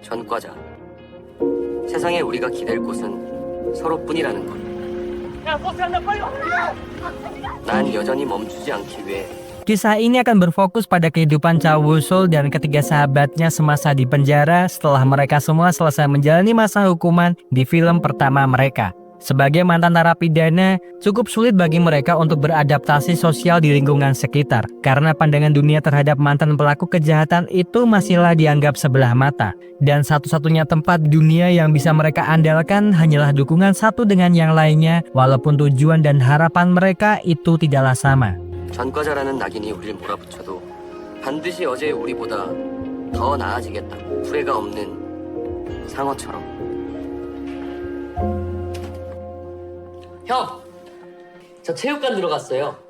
전과자. 세상에 우리가 기댈 곳은 서로뿐이라는 것. 난 여전히 멈추지 않기 위해. Kisah ini akan berfokus pada kehidupan Cha Woo-sul dan ketiga sahabatnya semasa di penjara setelah mereka semua selesai menjalani masa hukuman di film pertama mereka. Sebagai mantan narapidana, cukup sulit bagi mereka untuk beradaptasi sosial di lingkungan sekitar karena pandangan dunia terhadap mantan pelaku kejahatan itu masihlah dianggap sebelah mata. Dan satu-satunya tempat di dunia yang bisa mereka andalkan hanyalah dukungan satu dengan yang lainnya, walaupun tujuan dan harapan mereka itu tidaklah sama. 전과자라는 낙인이 우리를 몰아붙여도 반드시 어제의 우리보다 더 나아지겠다. 후회가 없는 상어처럼. 형! 저 체육관 들어갔어요.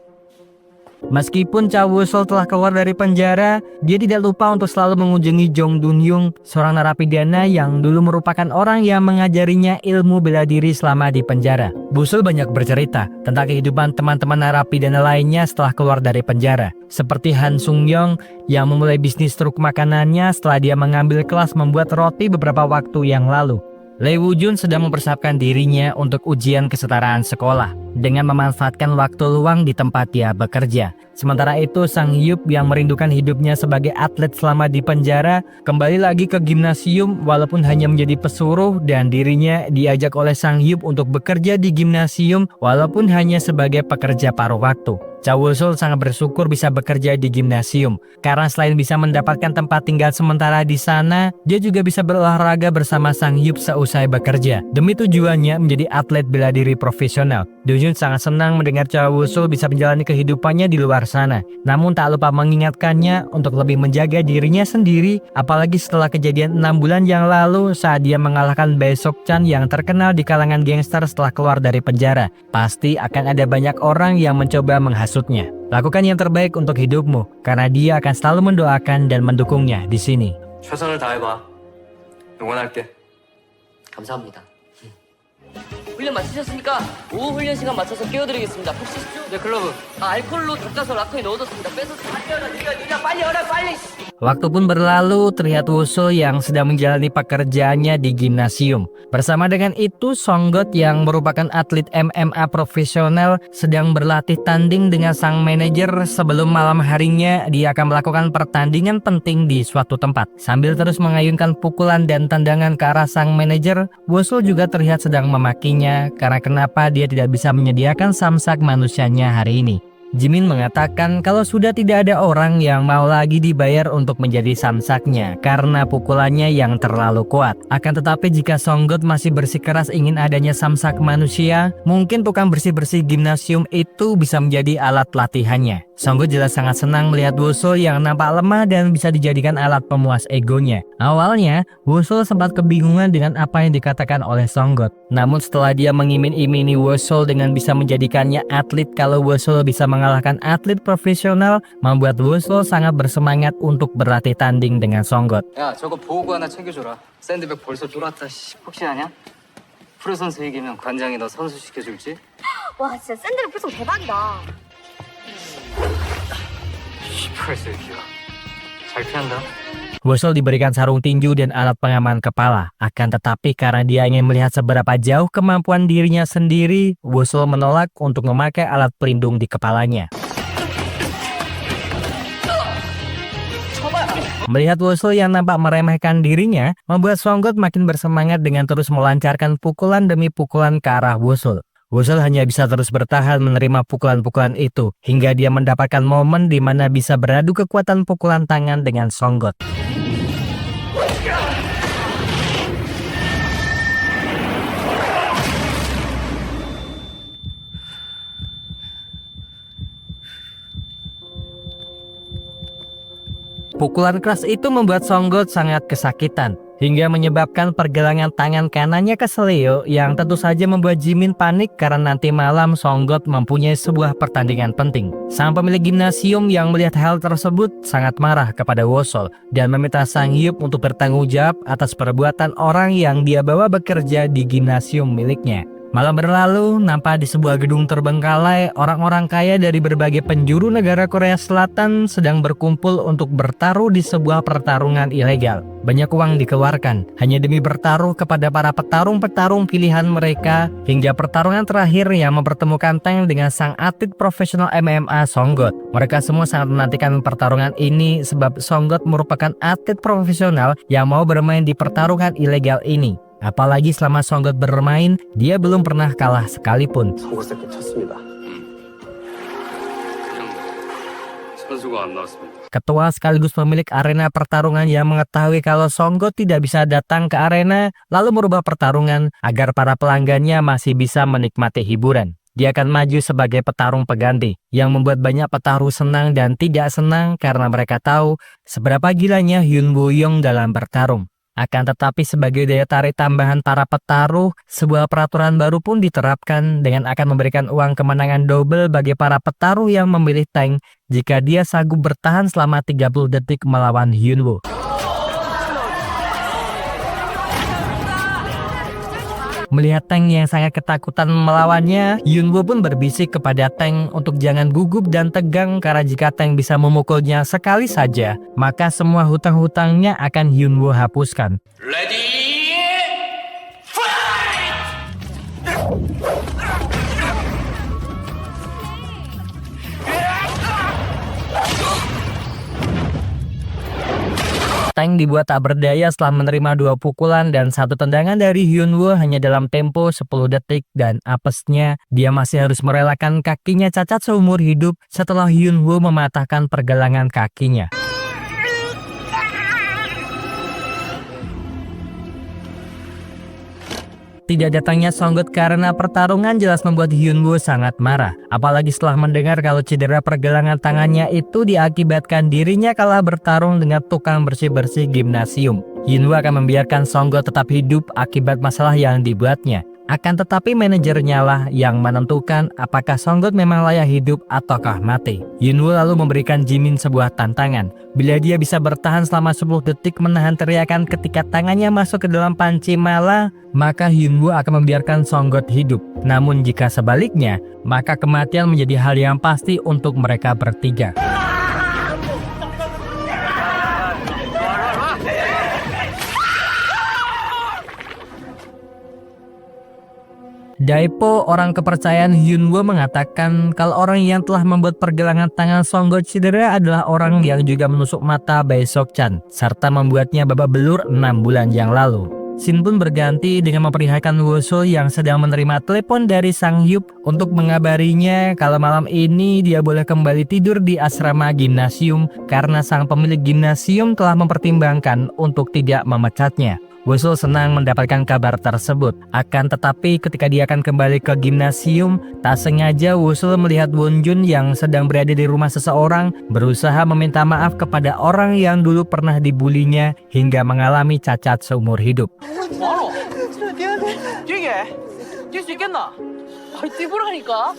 Meskipun Cha Woo-sul telah keluar dari penjara, dia tidak lupa untuk selalu mengunjungi Jong Dun-hyung, seorang narapidana yang dulu merupakan orang yang mengajarinya ilmu bela diri selama di penjara. Woo-sul banyak bercerita tentang kehidupan teman-teman narapidana lainnya setelah keluar dari penjara, seperti Han Sung-yong yang memulai bisnis truk makanannya setelah dia mengambil kelas membuat roti beberapa waktu yang lalu. Lee Woo-jun sedang mempersiapkan dirinya untuk ujian kesetaraan sekolah dengan memanfaatkan waktu luang di tempat dia bekerja. Sementara itu, Sang Hyup yang merindukan hidupnya sebagai atlet selama di penjara kembali lagi ke gimnasium walaupun hanya menjadi pesuruh, dan dirinya diajak oleh Sang Hyup untuk bekerja di gimnasium walaupun hanya sebagai pekerja paruh waktu. Cha Woo-sul sangat bersyukur bisa bekerja di gimnasium karena selain bisa mendapatkan tempat tinggal sementara di sana, dia juga bisa berolahraga bersama Sang Hyup seusai bekerja demi tujuannya menjadi atlet bela diri profesional. Doo-jun sangat senang mendengar Cha Woo-sul bisa menjalani kehidupannya di luar sana, namun tak lupa mengingatkannya untuk lebih menjaga dirinya sendiri, apalagi setelah kejadian 6 bulan yang lalu saat dia mengalahkan Bae Sok-chan yang terkenal di kalangan gangster setelah keluar dari penjara. Pasti akan ada banyak orang yang mencoba menghasutnya. Lakukan yang terbaik untuk hidupmu, karena dia akan selalu mendoakan dan mendukungnya di sini. 최선을 다해봐. 응원할게. 감사합니다. 훈련 마치셨으니까 오후 훈련 시간 맞춰서 깨워드리겠습니다. 푹 쉬십시오. 네, 클러브. 알코올로 닦아서 락커에 넣어뒀습니다. 빼서 빨리 와라, 느려, 빨리 와라, 빨리. Waktu pun berlalu, terlihat Woo-sul yang sedang menjalani pekerjaannya di gimnasium. Bersama dengan itu, Songgot yang merupakan atlet MMA profesional sedang berlatih tanding dengan sang manajer sebelum malam harinya dia akan melakukan pertandingan penting di suatu tempat. Sambil terus mengayunkan pukulan dan tendangan ke arah sang manajer, Woo-sul juga terlihat sedang memakinya karena kenapa dia tidak bisa menyediakan samsak manusianya hari ini. Jimin mengatakan kalau sudah tidak ada orang yang mau lagi dibayar untuk menjadi samsaknya karena pukulannya yang terlalu kuat. Akan tetapi jika Songgot masih bersikeras ingin adanya samsak manusia, mungkin tukang bersih-bersih gimnasium itu bisa menjadi alat latihannya. Songgot jelas sangat senang melihat Woo-sul yang nampak lemah dan bisa dijadikan alat pemuas egonya. Awalnya, Woo-sul sempat kebingungan dengan apa yang dikatakan oleh Songgot. Namun setelah dia mengimin-imini Woo-sul dengan bisa menjadikannya atlet kalau Woo-sul bisa mengalahkan atlet profesional, membuat Woo-sul sangat bersemangat untuk berlatih tanding dengan Songgot. 야, 저거 보호구 하나 챙겨줘라. 샌드백 벌써 졸았다. 혹시하냐? 프로선수 이기면 관장이 너 선수 시켜줄지? 와 진짜 샌드백 풀성 대박이다. 시펄새끼야. 잘 피한다. Woo-sul diberikan sarung tinju dan alat pengaman kepala. Akan tetapi karena dia ingin melihat seberapa jauh kemampuan dirinya sendiri, Woo-sul menolak untuk memakai alat pelindung di kepalanya. Melihat Woo-sul yang nampak meremehkan dirinya, membuat Songgot makin bersemangat dengan terus melancarkan pukulan demi pukulan ke arah Woo-sul. Woo-sul hanya bisa terus bertahan menerima pukulan-pukulan itu, hingga dia mendapatkan momen di mana bisa beradu kekuatan pukulan tangan dengan Songgot. Pukulan keras itu membuat Songgot sangat kesakitan. hingga menyebabkan pergelangan tangan kanannya keseleo yang tentu saja membuat Jimin panik karena nanti malam Songgot mempunyai sebuah pertandingan penting. Sang pemilik gimnasium yang melihat hal tersebut sangat marah kepada Wosol dan meminta Sang Hyuk untuk bertanggung jawab atas perbuatan orang yang dia bawa bekerja di gimnasium miliknya. Malam berlalu, nampak di sebuah gedung terbengkalai, orang-orang kaya dari berbagai penjuru negara Korea Selatan sedang berkumpul untuk bertaruh di sebuah pertarungan ilegal. Banyak uang dikeluarkan, hanya demi bertaruh kepada para petarung-petarung pilihan mereka, hingga pertarungan terakhir yang mempertemukan Tank dengan sang atlet profesional MMA Songgot. Mereka semua sangat menantikan pertarungan ini sebab Songgot merupakan atlet profesional yang mau bermain di pertarungan ilegal ini. Apalagi selama Songgot bermain, dia belum pernah kalah sekalipun. 송골새끼 쳤습니다. 선수가 안 나왔습니다. Ketua sekaligus pemilik arena pertarungan yang mengetahui kalau Songgot tidak bisa datang ke arena, lalu merubah pertarungan agar para pelanggannya masih bisa menikmati hiburan. Dia akan maju sebagai petarung pengganti, yang membuat banyak petarung senang dan tidak senang karena mereka tahu seberapa gilanya Hyun Woo Young dalam bertarung. Akan tetapi sebagai daya tarik tambahan para petaruh, sebuah peraturan baru pun diterapkan dengan akan memberikan uang kemenangan double bagi para petaruh yang memilih Tank jika dia sanggup bertahan selama 30 detik melawan Hyun Woo. Melihat Tank yang sangat ketakutan melawannya, Hyun Woo pun berbisik kepada Tank untuk jangan gugup dan tegang karena jika Tank bisa memukulnya sekali saja, maka semua hutang-hutangnya akan Hyun Woo hapuskan. 레디 Tank dibuat tak berdaya setelah menerima 2 pukulan dan 1 tendangan dari Hyun Woo hanya dalam tempo 10 detik dan apesnya dia masih harus merelakan kakinya cacat seumur hidup setelah Hyun Woo mematahkan pergelangan kakinya. Tidak datangnya Songgot karena pertarungan jelas membuat Hyun Woo sangat marah. Apalagi setelah mendengar kalau cedera pergelangan tangannya itu diakibatkan dirinya kalah bertarung dengan tukang bersih-bersih gimnasium. Hyun Woo akan membiarkan Songgot tetap hidup akibat masalah yang dibuatnya. Akan tetapi manajernya lah yang menentukan apakah Songgot memang layak hidup ataukah mati. Hyun Woo lalu memberikan Jimin sebuah tantangan. Bila dia bisa bertahan selama 10 detik menahan teriakan ketika tangannya masuk ke dalam panci mala, maka Hyun Woo akan membiarkan Songgot hidup. Namun jika sebaliknya, maka kematian menjadi hal yang pasti untuk mereka bertiga. Daepo, orang kepercayaan Hyun Woo, mengatakan kalau orang yang telah membuat pergelangan tangan Songgot cedera adalah orang yang juga menusuk mata Bae Sok-chan serta membuatnya babak belur 6 bulan yang lalu. Scene pun berganti dengan memperlihatkan Wosol yang sedang menerima telepon dari Sang Hyuk untuk mengabarinya kalau malam ini dia boleh kembali tidur di asrama gimnasium karena sang pemilik gimnasium telah mempertimbangkan untuk tidak memecatnya. Wosol senang mendapatkan kabar tersebut. Akan tetapi ketika dia akan kembali ke gimnasium, tak sengaja Wosol melihat Wonjun yang sedang berada di rumah seseorang berusaha meminta maaf kepada orang yang dulu pernah dibulinya hingga mengalami cacat seumur hidup. 뛸 수 있겠나? 뛰보라니까.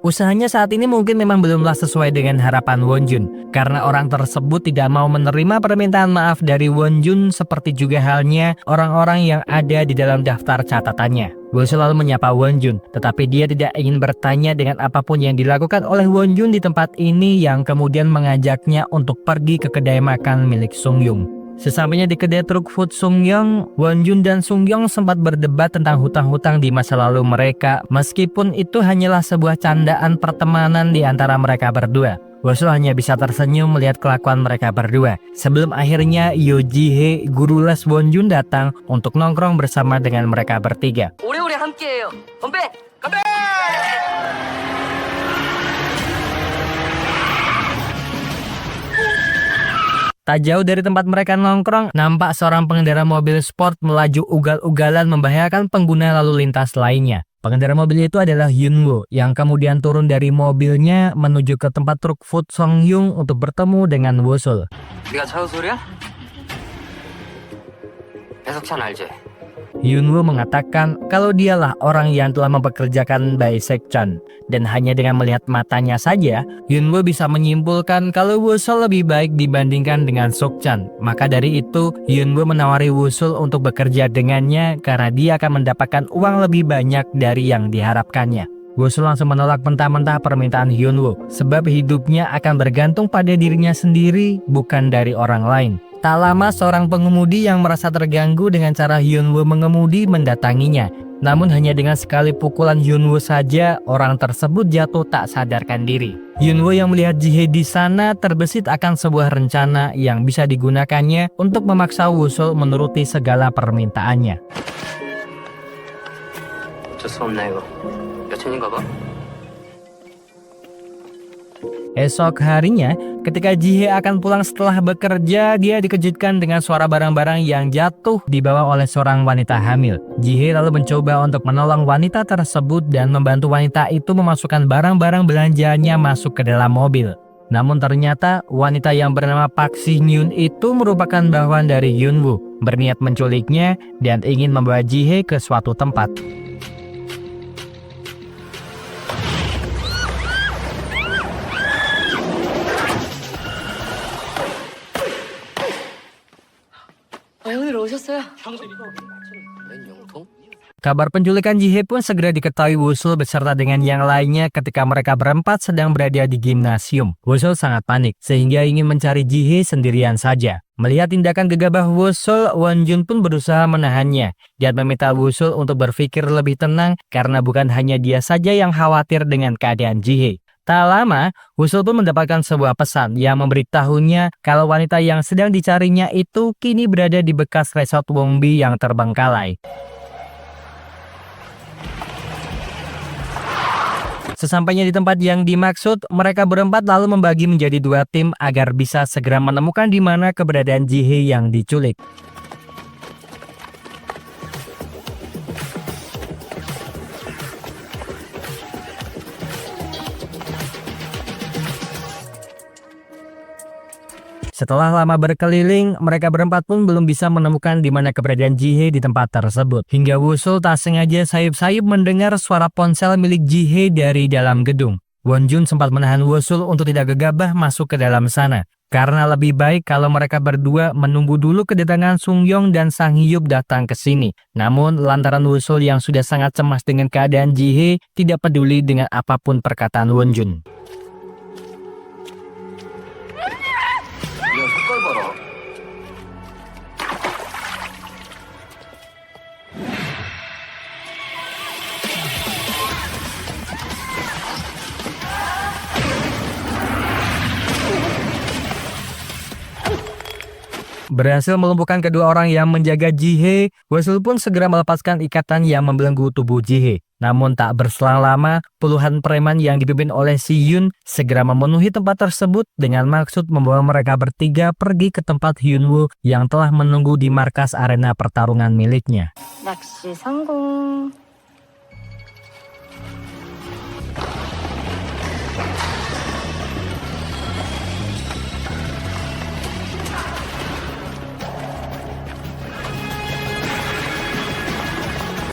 Usahanya saat ini mungkin memang belumlah sesuai dengan harapan Wonjun karena orang tersebut tidak mau menerima permintaan maaf dari Wonjun seperti juga halnya orang-orang yang ada di dalam daftar catatannya. Wosol selalu menyapa Wonjun, tetapi dia tidak ingin bertanya dengan apapun yang dilakukan oleh Wonjun di tempat ini yang kemudian mengajaknya untuk pergi ke kedai makan milik Sungyung. Sesampainya di kedai truk food Sungyung, Wonjun dan Sungyung sempat berdebat tentang hutang-hutang di masa lalu mereka, meskipun itu hanyalah sebuah candaan pertemanan di antara mereka berdua. Wosol hanya bisa tersenyum melihat kelakuan mereka berdua. Sebelum akhirnya Yoo Ji-hye, guru les Wonjun, datang untuk nongkrong bersama dengan mereka bertiga. 오래오래 함께해요. 건배! 건배! Tak jauh dari tempat mereka nongkrong, nampak seorang pengendara mobil sport melaju ugal-ugalan membahayakan pengguna lalu lintas lainnya. Pengendara mobil itu adalah Hyunwoo yang kemudian turun dari mobilnya menuju ke tempat truk Food Song-hyung untuk bertemu dengan Woo-sul. 네가 차우 소리야? 배석찬 알지? Hyunwoo mengatakan kalau dialah orang yang telah mempekerjakan Bae Sek-chan, dan hanya dengan melihat matanya saja, Hyunwoo bisa menyimpulkan kalau Woo-sul lebih baik dibandingkan dengan Sok-chan. Maka dari itu, Hyunwoo menawari Woo-sul untuk bekerja dengannya karena dia akan mendapatkan uang lebih banyak dari yang diharapkannya. Woo-sul langsung menolak mentah-mentah permintaan Hyunwoo, sebab hidupnya akan bergantung pada dirinya sendiri, bukan dari orang lain. Tak lama seorang pengemudi yang merasa terganggu dengan cara Hyunwoo mengemudi mendatanginya. Namun hanya dengan sekali pukulan Hyunwoo saja, orang tersebut jatuh tak sadarkan diri. Hyunwoo yang melihat Jihye di sana terbesit akan sebuah rencana yang bisa digunakannya untuk memaksa Woo-sul menuruti segala permintaannya. 어쩔 수 없네 이거. 여친인가 봐. Esok harinya, ketika Jihye akan pulang setelah bekerja, dia dikejutkan dengan suara barang-barang yang jatuh dibawa oleh seorang wanita hamil. Jihye lalu mencoba untuk menolong wanita tersebut dan membantu wanita itu memasukkan barang-barang belanjaannya masuk ke dalam mobil. Namun ternyata wanita yang bernama Park Si-hyun itu merupakan bawahan dari Hyunwoo, berniat menculiknya dan ingin membawa Jihye ke suatu tempat. 오늘 오셨어요? 웬 영통? Kabar penculikan Jihye pun segera diketahui Woo-sul beserta dengan yang lainnya ketika mereka berempat sedang berada di gimnasium. Woo-sul sangat panik sehingga ingin mencari Jihye sendirian saja. Melihat tindakan gegabah Woo-sul, Won-jun pun berusaha menahannya dan meminta Woo-sul untuk berpikir lebih tenang karena bukan hanya dia saja yang khawatir dengan keadaan Jihye. Tak lama, Woo-sul pun mendapatkan sebuah pesan yang memberitahunya kalau wanita yang sedang dicarinya itu kini berada di bekas resort Wongbi yang terbengkalai. Sesampainya di tempat yang dimaksud, mereka berempat lalu membagi menjadi dua tim agar bisa segera menemukan di mana keberadaan Jihye yang diculik. Setelah lama berkeliling, mereka berempat pun belum bisa menemukan di mana keberadaan Jihye di tempat tersebut. Hingga Woo-sul tak sengaja sayup-sayup mendengar suara ponsel milik Jihye dari dalam gedung. Won-jun sempat menahan Woo-sul untuk tidak gegabah masuk ke dalam sana. Karena lebih baik kalau mereka berdua menunggu dulu kedatangan Sung-yong dan Sang Hyup datang ke sini. Namun lantaran Woo-sul yang sudah sangat cemas dengan keadaan Jihye tidak peduli dengan apapun perkataan Won-jun. Berhasil melumpuhkan kedua orang yang menjaga Jihye, Woo-sul pun segera melepaskan ikatan yang membelenggu tubuh Jihye. Namun tak berselang lama, puluhan preman yang dipimpin oleh Si-hyun segera memenuhi tempat tersebut dengan maksud membawa mereka bertiga pergi ke tempat Hyunwoo yang telah menunggu di markas arena pertarungan miliknya. 낚시 성공.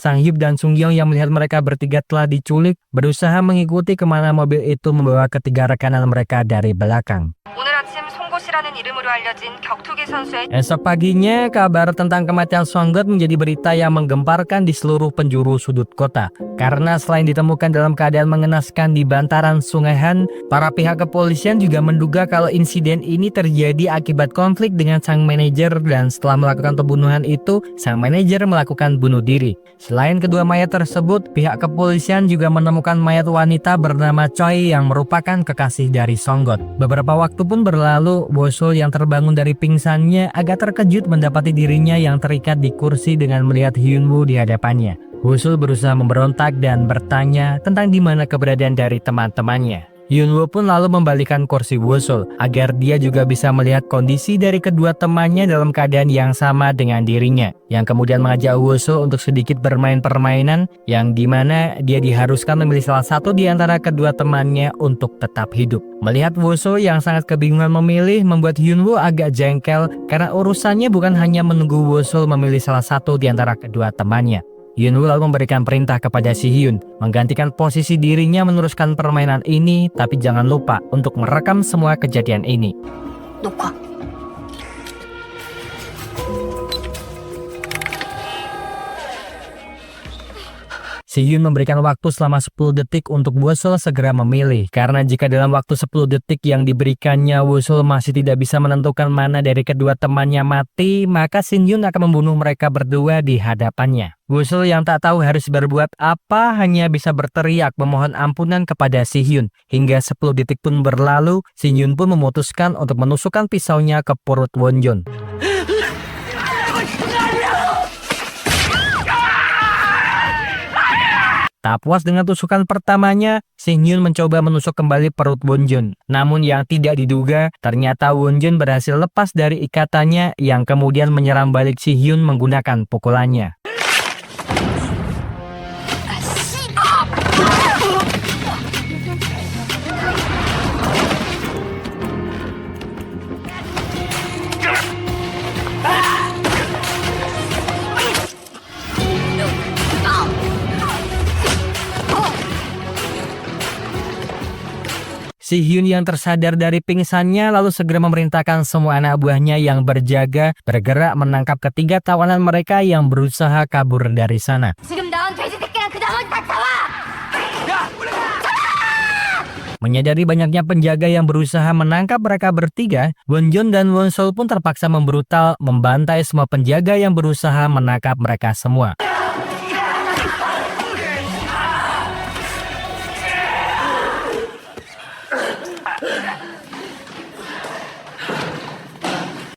Sang Hyup dan Sung-yong yang melihat mereka bertiga telah diculik berusaha mengikuti kemana mobil itu membawa ketiga rekanan mereka dari belakang. 오늘 아침 송곳이라는 이름으로 알려진 격투기 선수의 Esok paginya, kabar tentang kematian Song-got menjadi berita yang menggemparkan di seluruh penjuru sudut kota. Karena selain ditemukan dalam keadaan mengenaskan di bantaran Sungai Han, para pihak kepolisian juga menduga kalau insiden ini terjadi akibat konflik dengan sang manajer dan setelah melakukan pembunuhan itu, sang manajer melakukan bunuh diri. Selain kedua mayat tersebut, pihak kepolisian juga menemukan mayat wanita bernama Choi yang merupakan kekasih dari Song-got. Beberapa waktu pun berlalu, Woo-sul yang terbangun dari pingsannya agak terkejut mendapati dirinya yang terikat di kursi dengan melihat Hyunwoo di hadapannya. Woo-sul berusaha memberontak dan bertanya tentang di mana keberadaan dari teman-temannya. Yunwoo pun lalu membalikan kursi Wosul agar dia juga bisa melihat kondisi dari kedua temannya dalam keadaan yang sama dengan dirinya, yang kemudian mengajak Wosul untuk sedikit bermain permainan yang dimana dia diharuskan memilih salah satu di antara kedua temannya untuk tetap hidup. Melihat Wosul yang sangat kebingungan memilih membuat Yunwoo agak jengkel karena urusannya bukan hanya menunggu Wosul memilih salah satu di antara kedua temannya. Yunwoo lalu memberikan perintah kepada Si Hyun menggantikan posisi dirinya meneruskan permainan ini, tapi jangan lupa untuk merekam semua kejadian ini. 녹화. Si Hyun memberikan waktu selama 10 detik untuk Wosul segera memilih, karena jika dalam waktu 10 detik yang diberikannya Wosul masih tidak bisa menentukan mana dari kedua temannya mati, maka Si Hyun akan membunuh mereka berdua di hadapannya. Wosul yang tak tahu harus berbuat apa hanya bisa berteriak memohon ampunan kepada Si Hyun. Hingga 10 detik pun berlalu, Si Hyun pun memutuskan untuk menusukkan pisaunya ke perut Wonjun. Tak puas dengan tusukan pertamanya, Si Hyun mencoba menusuk kembali perut Wonjun. Namun yang tidak diduga, ternyata Wonjun berhasil lepas dari ikatannya yang kemudian menyerang balik Si Hyun menggunakan pukulannya. Si Hyun yang tersadar dari pingsannya lalu segera memerintahkan semua anak buahnya yang berjaga bergerak menangkap ketiga tawanan mereka yang berusaha kabur dari sana. 지금 나온 돼지 새끼랑 그 나머지 다 잡아! Menyadari banyaknya penjaga yang berusaha menangkap mereka bertiga, Wonjun dan Wonsul pun terpaksa membrutal membantai semua penjaga yang berusaha menangkap mereka semua.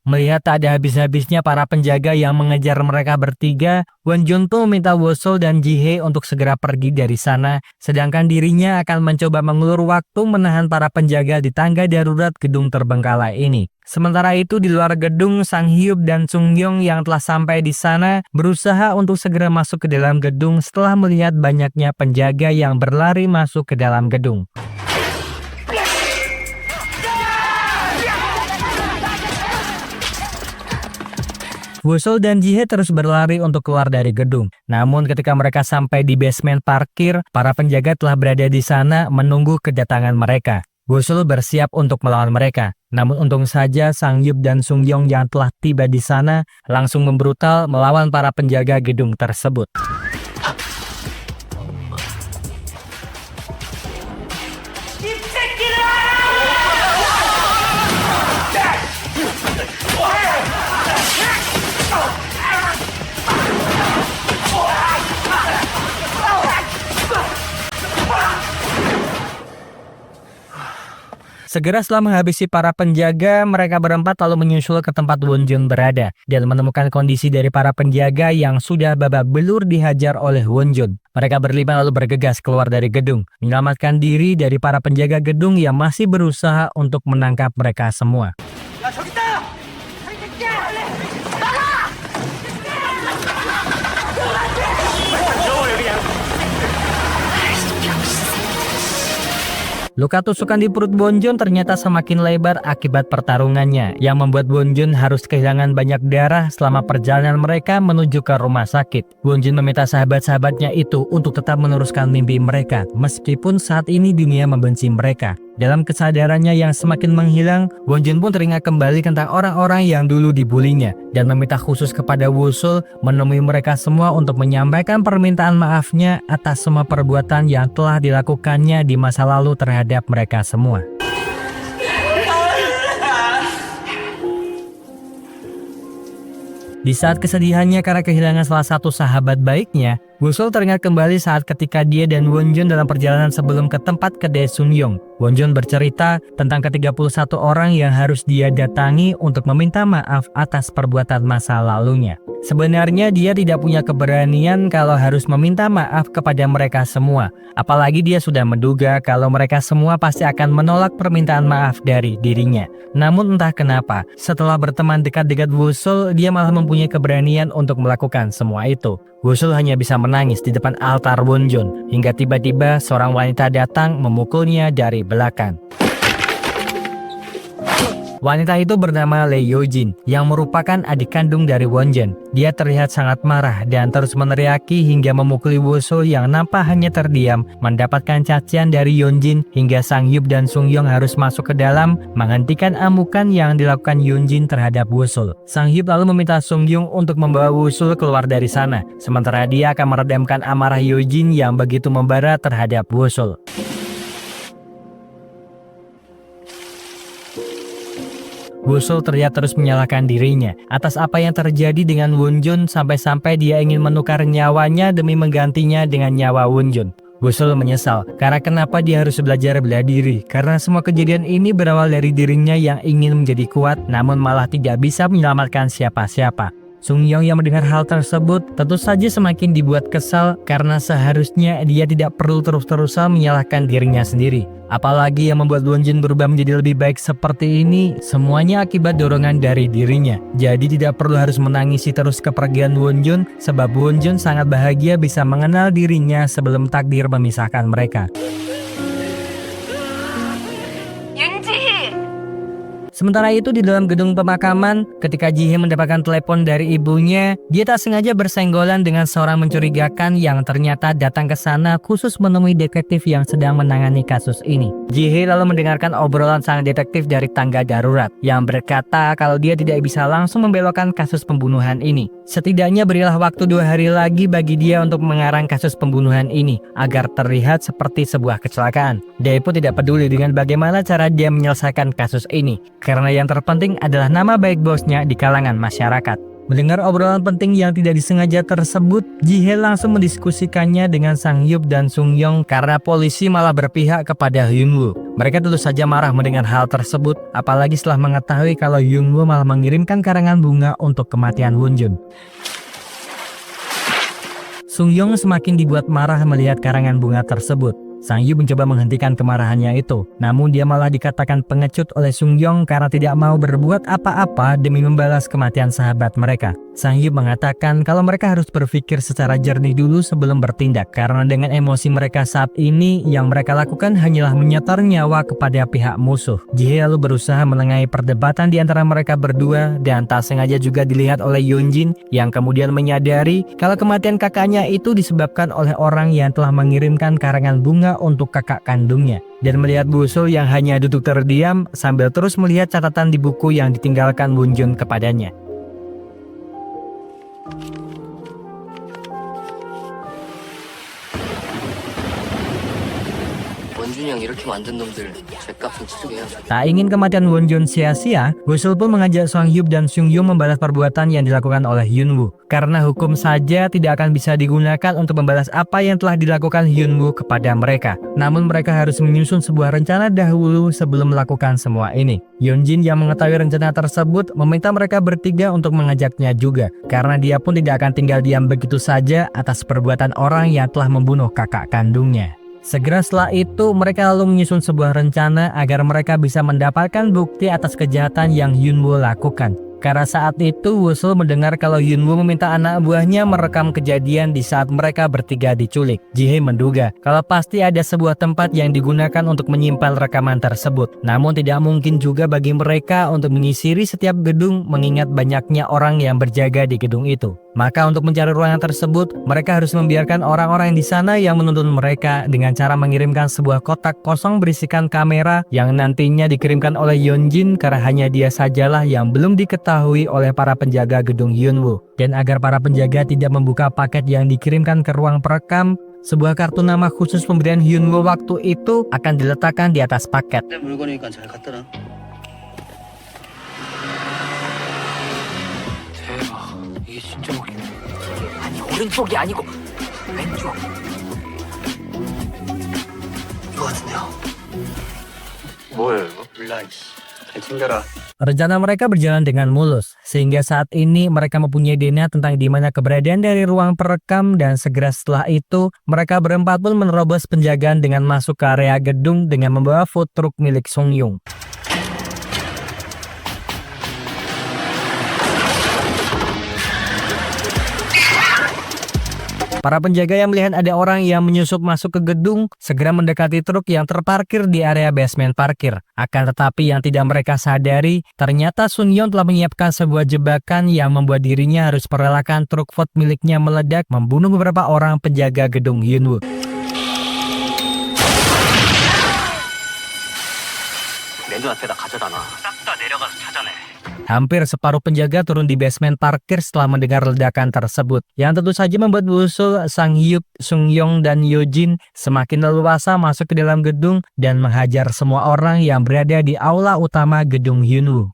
Melihat tak ada habis-habisnya para penjaga yang mengejar mereka bertiga, Wonjun pun meminta Wosul dan Jihye untuk segera pergi dari sana, sedangkan dirinya akan mencoba mengulur waktu menahan para penjaga di tangga darurat gedung terbengkalai ini. Sementara itu di luar gedung, Sang Hyuk dan Sung Yong yang telah sampai di sana berusaha untuk segera masuk ke dalam gedung setelah melihat banyaknya penjaga yang berlari masuk ke dalam gedung. Wosul dan Jihye terus berlari untuk keluar dari gedung. Namun ketika mereka sampai di basement parkir, para penjaga telah berada di sana menunggu kedatangan mereka. Wosul bersiap untuk melawan mereka. Namun untung saja Sang Hyuk dan Sung Yong yang telah tiba di sana langsung membrutal melawan para penjaga gedung tersebut. Segera setelah menghabisi para penjaga, mereka berempat lalu menyusul ke tempat Wonjun berada dan menemukan kondisi dari para penjaga yang sudah babak belur dihajar oleh Wonjun. Mereka berlima lalu bergegas keluar dari gedung, menyelamatkan diri dari para penjaga gedung yang masih berusaha untuk menangkap mereka semua. Luka tusukan di perut Wonjun ternyata semakin lebar akibat pertarungannya, yang membuat Wonjun harus kehilangan banyak darah selama perjalanan mereka menuju ke rumah sakit. Wonjun meminta sahabat-sahabatnya itu untuk tetap meneruskan mimpi mereka, meskipun saat ini dunia membenci mereka. Dalam kesadarannya yang semakin menghilang, Wonjun pun teringat kembali tentang orang-orang yang dulu dibulinya dan meminta khusus kepada Wosul menemui mereka semua untuk menyampaikan permintaan maafnya atas semua perbuatan yang telah dilakukannya di masa lalu terhadap mereka semua. Di saat kesedihannya karena kehilangan salah satu sahabat baiknya, Woo-sul teringat kembali saat ketika dia dan Won-jun dalam perjalanan sebelum ke tempat kedai Sun-young. Won-jun bercerita tentang ke-31 orang yang harus dia datangi untuk meminta maaf atas perbuatan masa lalunya. Sebenarnya dia tidak punya keberanian kalau harus meminta maaf kepada mereka semua. Apalagi dia sudah menduga kalau mereka semua pasti akan menolak permintaan maaf dari dirinya. Namun entah kenapa, setelah berteman dekat dengan Woo-sul, dia malah mempunyai keberanian untuk melakukan semua itu. Woo-sul hanya bisa menangis di depan altar Won-jun hingga tiba-tiba seorang wanita datang memukulnya dari belakang. Wanita itu bernama Lee Yo-jin yang merupakan adik kandung dari Won-jun. Dia terlihat sangat marah dan terus meneriaki hingga memukuli Woo-sul yang nampak hanya terdiam, mendapatkan cacian dari Yeon-jin hingga Sang-hyuk dan Sung-young harus masuk ke dalam menghentikan amukan yang dilakukan Yeon-jin terhadap Woo-sul. Sang-hyuk lalu meminta Sung-young untuk membawa Woo-sul keluar dari sana, sementara dia akan meredamkan amarah Yeon-jin yang begitu membara terhadap Woo-sul. Woo-sul terlihat terus menyalahkan dirinya atas apa yang terjadi dengan Won-jun sampai-sampai dia ingin menukar nyawanya demi menggantinya dengan nyawa Won-jun. Woo-sul menyesal karena kenapa dia harus belajar bela diri, karena semua kejadian ini berawal dari dirinya yang ingin menjadi kuat namun malah tidak bisa menyelamatkan siapa-siapa. Sung-young yang mendengar hal tersebut tentu saja semakin dibuat kesal karena seharusnya dia tidak perlu terus-terusan menyalahkan dirinya sendiri. Apalagi yang membuat Won-jun berubah menjadi lebih baik seperti ini, semuanya akibat dorongan dari dirinya. Jadi tidak perlu harus menangisi terus kepergian Won-jun, sebab Won-jun sangat bahagia bisa mengenal dirinya sebelum takdir memisahkan mereka. Sementara itu di dalam gedung pemakaman, ketika Ji-hye mendapatkan telepon dari ibunya, dia tak sengaja bersenggolan dengan seorang mencurigakan yang ternyata datang ke sana khusus menemui detektif yang sedang menangani kasus ini. Ji-hye lalu mendengarkan obrolan sang detektif dari tangga darurat yang berkata kalau dia tidak bisa langsung membelokkan kasus pembunuhan ini. Setidaknya berilah waktu 2 hari lagi bagi dia untuk mengarang kasus pembunuhan ini agar terlihat seperti sebuah kecelakaan. Dia pun tidak peduli dengan bagaimana cara dia menyelesaikan kasus ini, karena yang terpenting adalah nama baik bosnya di kalangan masyarakat. Mendengar obrolan penting yang tidak disengaja tersebut, Ji-hye langsung mendiskusikannya dengan Sang-hyuk dan Sung-young karena polisi malah berpihak kepada Hyun-woo. Mereka tentu saja marah mendengar hal tersebut, apalagi setelah mengetahui kalau Hyun-woo malah mengirimkan karangan bunga untuk kematian Won-jun. Sung-young semakin dibuat marah melihat karangan bunga tersebut. Sang-hyuk mencoba menghentikan kemarahannya itu, namun dia malah dikatakan pengecut oleh Sung-young karena tidak mau berbuat apa-apa demi membalas kematian sahabat mereka. Sang-hyuk mengatakan kalau mereka harus berpikir secara jernih dulu sebelum bertindak, karena dengan emosi mereka saat ini yang mereka lakukan hanyalah menyetor nyawa kepada pihak musuh. Ji-hye lalu berusaha menengahi perdebatan di antara mereka berdua dan tak sengaja juga dilihat oleh Yeon-jin yang kemudian menyadari kalau kematian kakaknya itu disebabkan oleh orang yang telah mengirimkan karangan bunga untuk kakak kandungnya. Dan melihat Woo-sul yang hanya duduk terdiam sambil terus melihat catatan di buku yang ditinggalkan Won-jun kepadanya. 원준이 형 이렇게 만든 놈들 죗값은 치르게요. Tak ingin kematian Won-jun sia-sia, Woo-sul pun mengajak Sang-hyuk dan Sung-young membalas perbuatan yang dilakukan oleh Hyun-woo. Karena hukum saja tidak akan bisa digunakan untuk membalas apa yang telah dilakukan Hyun-woo kepada mereka. Namun mereka harus menyusun sebuah rencana dahulu sebelum melakukan semua ini. Yeon-jin yang mengetahui rencana tersebut meminta mereka bertiga untuk mengajaknya juga, karena dia pun tidak akan tinggal diam begitu saja atas perbuatan orang yang telah membunuh kakak kandungnya. Segera setelah itu, mereka lalu menyusun sebuah rencana agar mereka bisa mendapatkan bukti atas kejahatan yang Hyun-woo lakukan. Karena saat itu Woo-sul mendengar kalau Hyun-woo meminta anak buahnya merekam kejadian di saat mereka bertiga diculik. Ji-hye menduga kalau pasti ada sebuah tempat yang digunakan untuk menyimpan rekaman tersebut. Namun tidak mungkin juga bagi mereka untuk menyisiri setiap gedung mengingat banyaknya orang yang berjaga di gedung itu. Maka untuk mencari ruangan tersebut, mereka harus membiarkan orang-orang di sana yang menuntun mereka dengan cara mengirimkan sebuah kotak kosong berisikan kamera yang nantinya dikirimkan oleh Yeon-jin karena hanya dia sajalah yang belum diketahui oleh para penjaga gedung Hyun-woo. Dan agar para penjaga tidak membuka paket yang dikirimkan ke ruang perekam, sebuah kartu nama khusus pemberian Hyun-woo waktu itu akan diletakkan di atas paket. 물건이니까 잘 갔더라. 대박. 이게 진짜 먹힌다. 아니 오른쪽이 아니고 왼쪽. 이거 같은데요? 뭐예요 이거? 몰라, 이씨. 잘 챙겨라. Rencana mereka berjalan dengan mulus, sehingga saat ini mereka mempunyai DNA tentang di mana keberadaan dari ruang perekam dan segera setelah itu, mereka berempat pun menerobos penjagaan dengan masuk ke area gedung dengan membawa food truck milik Sung Yung. Para penjaga yang melihat ada orang yang menyusup masuk ke gedung segera mendekati truk yang terparkir di area basement parkir. Akan tetapi yang tidak mereka sadari, ternyata Sun Young telah menyiapkan sebuah jebakan yang membuat dirinya harus merelakan truk Ford miliknya meledak membunuh beberapa orang penjaga gedung Yunwoo. 맨 앞에다 가져다 놔. 싹 다 내려가서 찾아내. Hampir separuh penjaga turun di basement parkir setelah mendengar ledakan tersebut. Yang tentu saja membuat Woo-sul, Sang Hyuk, Sung Young, dan Yojin semakin leluasa masuk ke dalam gedung dan menghajar semua orang yang berada di aula utama gedung Yunwoo.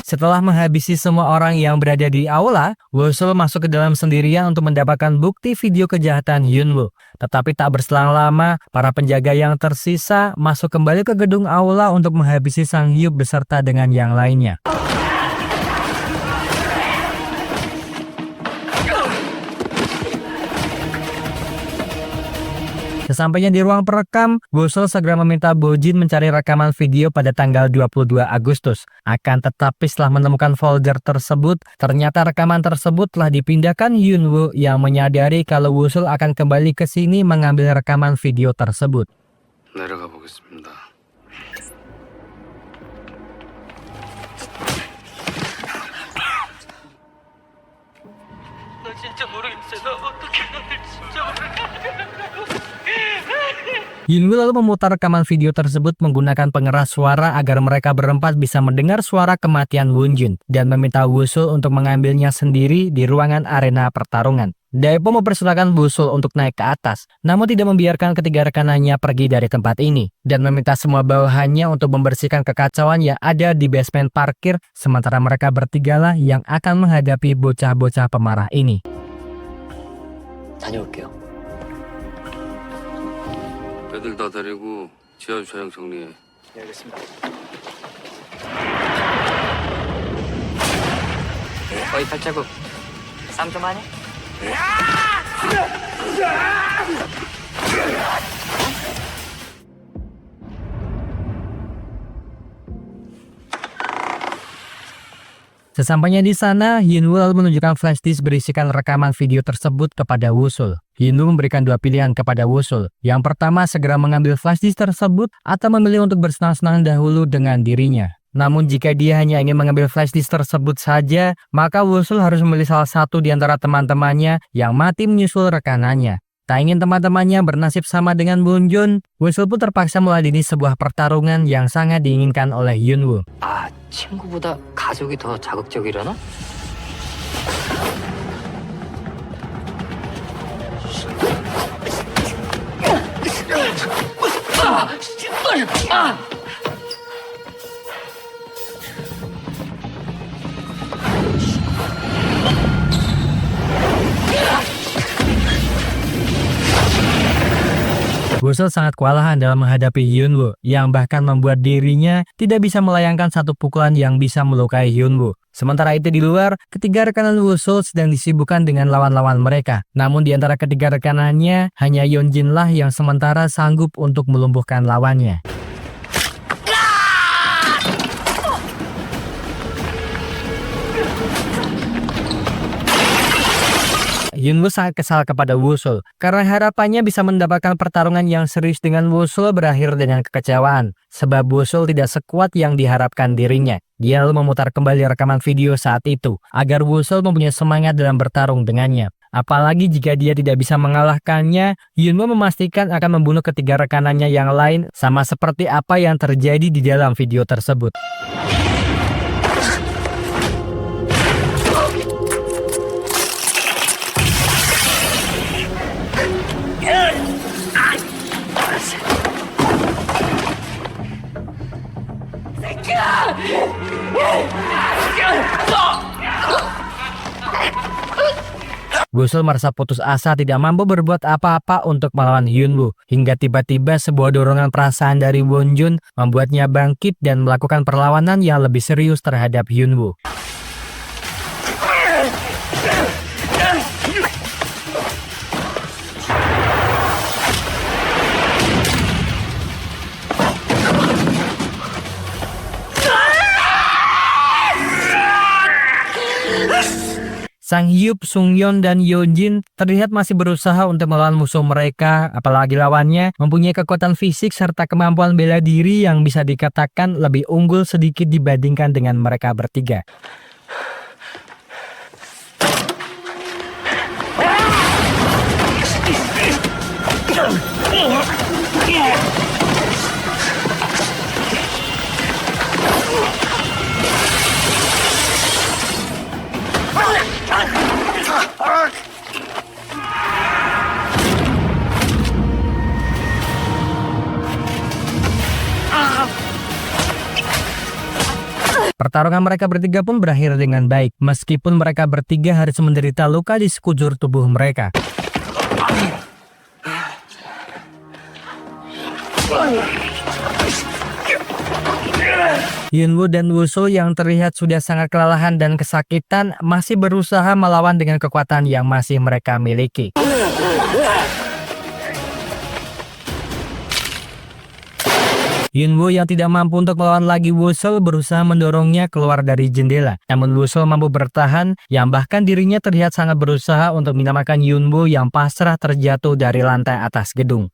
Setelah menghabisi semua orang yang berada di aula, Woo-sul masuk ke dalam sendirian untuk mendapatkan bukti video kejahatan Yunwoo. Tetapi tak berselang lama, para penjaga yang tersisa masuk kembali ke gedung aula untuk menghabisi Sang Hyuk beserta dengan yang lainnya. Sesampainya di ruang perekam, Woo-sul segera meminta Bo-jin mencari rekaman video pada tanggal 22 Agustus. Akan tetapi setelah menemukan folder tersebut, ternyata rekaman tersebut telah dipindahkan Yunwoo yang menyadari kalau Woo-sul akan kembali ke sini mengambil rekaman video tersebut. 내려가 보겠습니다. 나 진짜 모르겠어. 나 어떻게 나를 진짜 모르겠어. Yunwoo lalu memutar rekaman video tersebut menggunakan pengeras suara agar mereka berempat bisa mendengar suara kematian Woonjun dan meminta Woo-sul untuk mengambilnya sendiri di ruangan arena pertarungan. Daepo mempersilahkan Woo-sul untuk naik ke atas, namun tidak membiarkan ketiga rekanannya pergi dari tempat ini dan meminta semua bawahannya untuk membersihkan kekacauan yang ada di basement parkir, sementara mereka bertigalah yang akan menghadapi bocah-bocah pemarah ini. 다녀올게요. 애들 다 데리고 지하 주차장 정리해. 네, 알겠습니다. 거의 발자국. 싸움 좀 하냐? Sesampainya di sana, Yunwoo lalu menunjukkan flash disk berisikan rekaman video tersebut kepada Woo-sul. Yunwoo memberikan dua pilihan kepada Woo-sul. Yang pertama, segera mengambil flash disk tersebut atau memilih untuk bersenang-senang dahulu dengan dirinya. Namun jika dia hanya ingin mengambil flash disk tersebut saja, maka Woo-sul harus memilih salah satu di antara teman-temannya yang mati menyusul rekanannya. Tak ingin teman-temannya bernasib sama dengan Woonjun, Woo-sul pun terpaksa meladeni sebuah pertarungan yang sangat diinginkan oleh Yunwoo. 아, 친구보다 가족이 더 자극적이려나? Woo-sul sangat kewalahan dalam menghadapi Yunwoo yang bahkan membuat dirinya tidak bisa melayangkan satu pukulan yang bisa melukai Yunwoo. Sementara itu di luar, ketiga rekanan Woo-sul sedang disibukkan dengan lawan-lawan mereka. Namun di antara ketiga rekanannya, hanya Yeonjin lah yang sementara sanggup untuk melumpuhkan lawannya. Yunwoo sangat kesal kepada Woo-sul karena harapannya bisa mendapatkan pertarungan yang serius dengan Woo-sul berakhir dengan kekecewaan sebab Woo-sul tidak sekuat yang diharapkan dirinya. Dia lalu memutar kembali rekaman video saat itu agar Woo-sul mempunyai semangat dalam bertarung dengannya. Apalagi jika dia tidak bisa mengalahkannya, Yunwoo memastikan akan membunuh ketiga rekanannya yang lain, sama seperti apa yang terjadi di dalam video tersebut. Wusul merasa putus asa tidak mampu berbuat apa-apa untuk melawan Yunwoo, hingga tiba-tiba sebuah dorongan perasaan dari Wonjun membuatnya bangkit dan melakukan perlawanan yang lebih serius terhadap Yunwoo. Sang Hyuk, Sungyeon, dan Yeonjin terlihat masih berusaha untuk melawan musuh mereka, apalagi lawannya mempunyai kekuatan fisik serta kemampuan bela diri yang bisa dikatakan lebih unggul sedikit dibandingkan dengan mereka bertiga. Pertarungan mereka bertiga pun berakhir dengan baik, meskipun mereka bertiga harus menderita luka di sekujur tubuh mereka. Yunwoo dan Wusul yang terlihat sudah sangat kelelahan dan kesakitan masih berusaha melawan dengan kekuatan yang masih mereka miliki. Yunwoo yang tidak mampu untuk melawan lagi Wusul berusaha mendorongnya keluar dari jendela. Namun Wusul mampu bertahan, yang bahkan dirinya terlihat sangat berusaha untuk menyelamatkan Yunwoo yang pasrah terjatuh dari lantai atas gedung.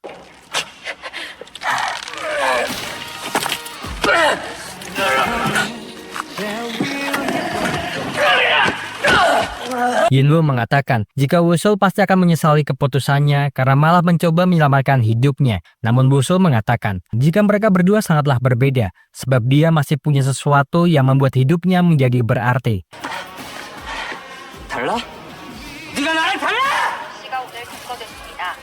Yunwoo mengatakan jika Wusul pasti akan menyesali keputusannya karena malah mencoba menyelamatkan hidupnya. Namun Wusul mengatakan jika mereka berdua sangatlah berbeda, sebab dia masih punya sesuatu yang membuat hidupnya menjadi berarti. 달라? 네가 나를 달라! 씨가 오늘 검거됐습니다.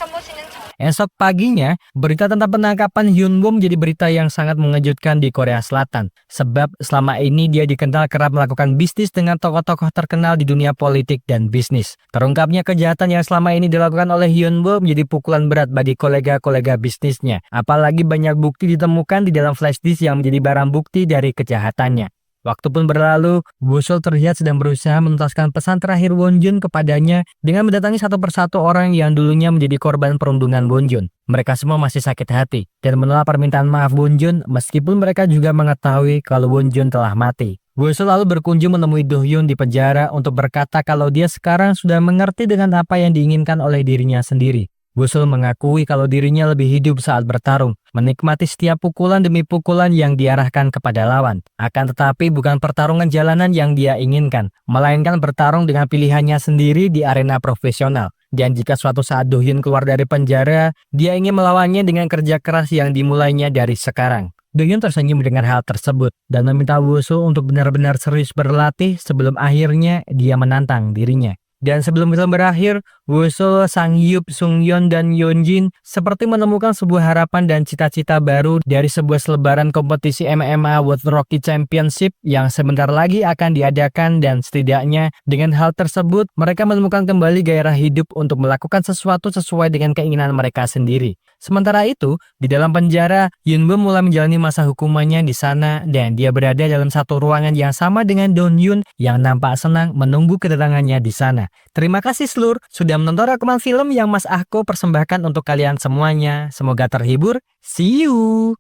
선모 씨는 정... Esok paginya, berita tentang penangkapan Hyunwoo menjadi berita yang sangat mengejutkan di Korea Selatan. Sebab selama ini dia dikenal kerap melakukan bisnis dengan tokoh-tokoh terkenal di dunia politik dan bisnis. Terungkapnya kejahatan yang selama ini dilakukan oleh Hyunwoo menjadi pukulan berat bagi kolega-kolega bisnisnya. Apalagi banyak bukti ditemukan di dalam flash disk yang menjadi barang bukti dari kejahatannya. Waktu pun berlalu, Wusul terlihat sedang berusaha menuntaskan pesan terakhir Wonjun kepadanya dengan mendatangi satu persatu orang yang dulunya menjadi korban perundungan Wonjun. Mereka semua masih sakit hati dan menolak permintaan maaf Wonjun meskipun mereka juga mengetahui kalau Wonjun telah mati. Wusul lalu berkunjung menemui Do-hyun di penjara untuk berkata kalau dia sekarang sudah mengerti dengan apa yang diinginkan oleh dirinya sendiri. Wusul mengakui kalau dirinya lebih hidup saat bertarung, menikmati setiap pukulan demi pukulan yang diarahkan kepada lawan. Akan tetapi bukan pertarungan jalanan yang dia inginkan, melainkan bertarung dengan pilihannya sendiri di arena profesional. Dan jika suatu saat Do-hyun keluar dari penjara, dia ingin melawannya dengan kerja keras yang dimulainya dari sekarang. Do-hyun tersenyum mendengar hal tersebut dan meminta Wusul untuk benar-benar serius berlatih sebelum akhirnya dia menantang dirinya. Dan sebelum film berakhir, Wusul, Sang Hyuk, Sungyeon, dan Yeonjin seperti menemukan sebuah harapan dan cita-cita baru dari sebuah selebaran kompetisi MMA World Rocky Championship yang sebentar lagi akan diadakan, dan setidaknya dengan hal tersebut mereka menemukan kembali gairah hidup untuk melakukan sesuatu sesuai dengan keinginan mereka sendiri. Sementara itu, di dalam penjara, Yunwoo mulai menjalani masa hukumannya di sana dan dia berada dalam satu ruangan yang sama dengan Do-hyun yang nampak senang menunggu kedatangannya di sana. Terima kasih seluruh sudah menonton rekaman film yang Mas Ahko persembahkan untuk kalian semuanya. Semoga terhibur. See you!